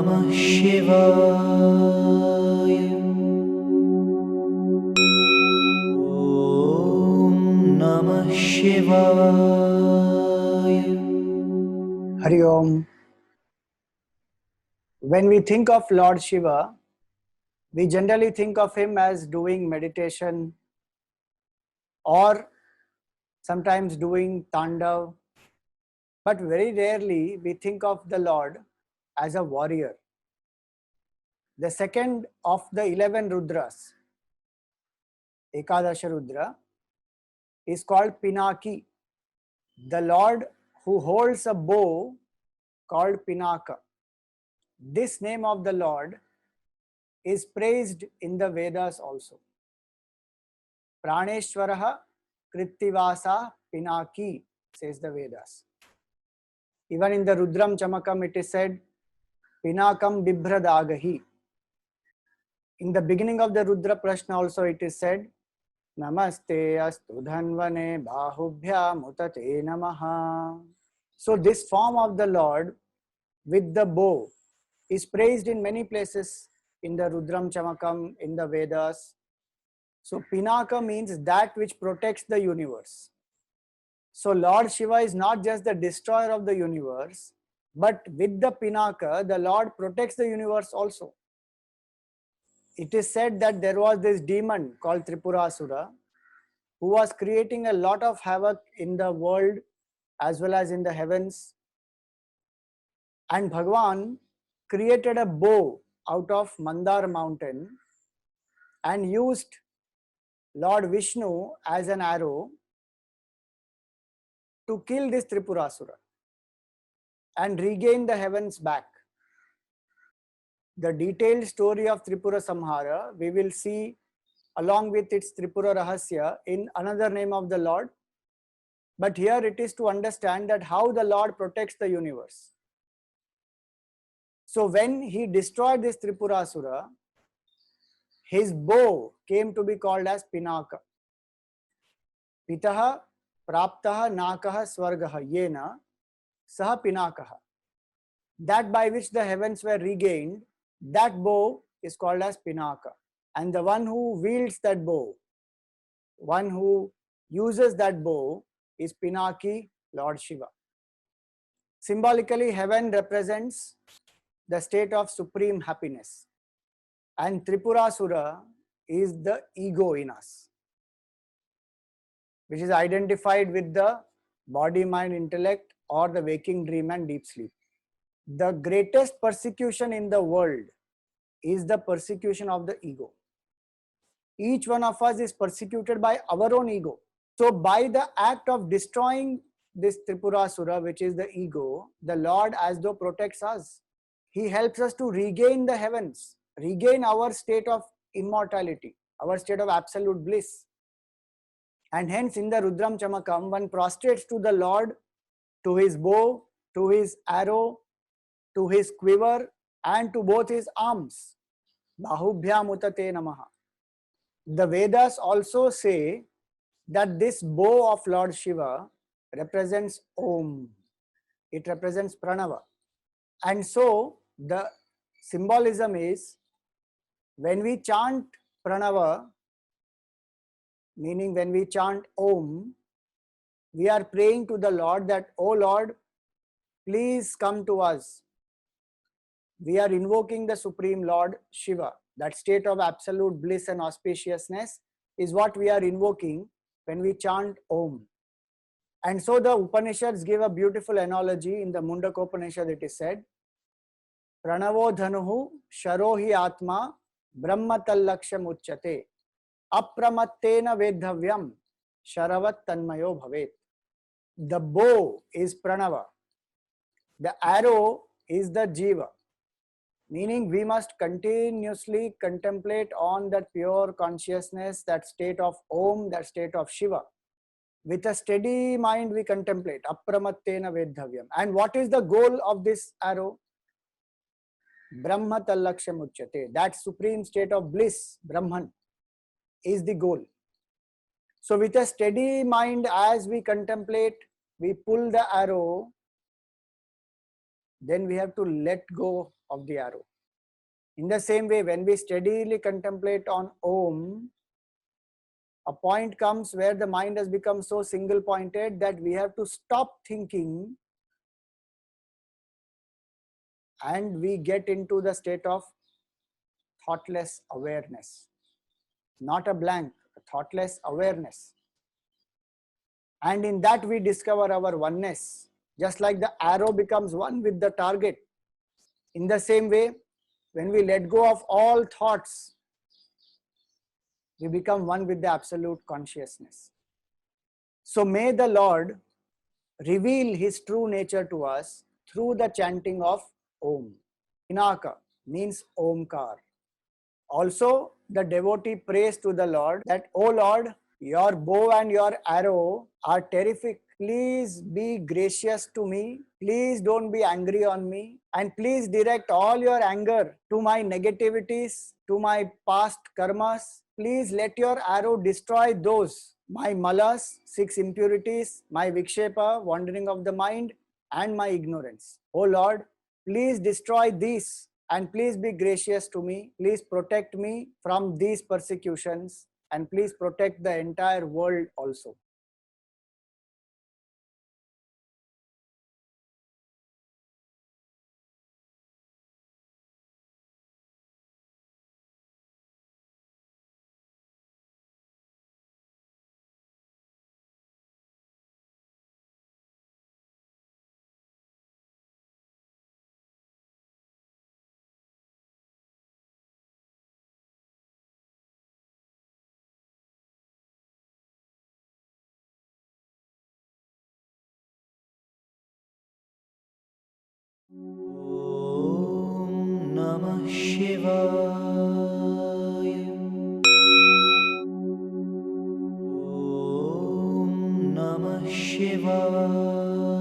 Namah Shivaya. Om Namah Shivaya. Hari Om. When we think of Lord Shiva, we generally think of him as doing meditation or sometimes doing tandav, but very rarely we think of the Lord as a warrior. The second of the 11 Rudras, Ekadasha Rudra, is called Pinaki, the Lord who holds a bow called Pinaka. This name of the Lord is praised in the Vedas also. Praneshwaraha Krittivasa Pinaki, says the Vedas. Even in the Rudram Chamakam it is said, Pinakam Bibhradagahi. In the beginning of the Rudra Prashna also it is said, Namaste astu dhanvane bahubhya mutate namaha. So this form of the Lord with the bow is praised in many places in the Rudram Chamakam, in the Vedas. So Pinaka means that which protects the universe. So Lord Shiva is not just the destroyer of the universe, but with the Pinaka, the Lord protects the universe also. It is said that there was this demon called Tripurasura who was creating a lot of havoc in the world as well as in the heavens. And Bhagwan created a bow out of Mandar mountain and used Lord Vishnu as an arrow to kill this Tripurasura and regain the heavens back. The detailed story of Tripura Samhara we will see along with its Tripura Rahasya in another name of the Lord. But here it is to understand that how the Lord protects the universe. So when he destroyed this Tripurasura, his bow came to be called as Pinaka. Pitaha praptaha nakaha swargaha yena saha pinakaha. That by which the heavens were regained, that bow is called as Pinaka. And the one who wields that bow, one who uses that bow is Pinaki, Lord Shiva. Symbolically, heaven represents the state of supreme happiness. And Tripurasura is the ego in us, which is identified with the body, mind, intellect, or the waking dream and deep sleep. The greatest persecution in the world is the persecution of the ego. Each one of us is persecuted by our own ego. So by the act of destroying this Tripurasura, which is the ego, the Lord as though protects us. He helps us to regain the heavens, regain our state of immortality, our state of absolute bliss. And hence in the Rudram Chamakam, one prostrates to the Lord, to his bow, to his arrow, to his quiver, and to both his arms. Bahubhya mutate namaha. The Vedas also say that this bow of Lord Shiva represents Om. It represents Pranava. And so the symbolism is when we chant Pranava, meaning when we chant Om, we are praying to the Lord that, O Lord, please come to us. We are invoking the Supreme Lord Shiva. That state of absolute bliss and auspiciousness is what we are invoking when we chant Om. And so the Upanishads give a beautiful analogy. In the Mundaka Upanishad it is said, Pranavo dhanuhu sharohi atma brahmatallaksham uchyate apramattena vedhavyam sharavat tanmayo bhavet. The bow is Pranava. The arrow is the Jiva. Meaning we must continuously contemplate on that pure consciousness, that state of Om, that state of Shiva. With a steady mind we contemplate, apramattena vedhavyam. And what is the goal of this arrow? Brahma tallaksham uchyate. That supreme state of bliss, Brahman, is the goal. So with a steady mind as we contemplate, we pull the arrow, then we have to let go of the arrow. In the same way, when we steadily contemplate on Om, a point comes where the mind has become so single pointed that we have to stop thinking and we get into the state of thoughtless awareness. Not a blank, a thoughtless awareness. And in that we discover our oneness. Just like the arrow becomes one with the target. In the same way, when we let go of all thoughts, we become one with the absolute consciousness. So may the Lord reveal His true nature to us through the chanting of Om. Pinaka means Omkar. Also, the devotee prays to the Lord that, "O Lord, your bow and your arrow are terrific. Please be gracious to me. Please don't be angry on me. And please direct all your anger to my negativities, to my past karmas. Please let your arrow destroy those, my malas, 6 impurities, my vikshepa, wandering of the mind, and my ignorance. O Lord, please destroy these and please be gracious to me. Please protect me from these persecutions and please protect the entire world also." Om Namah Shivaya. Om Namah Shivaya.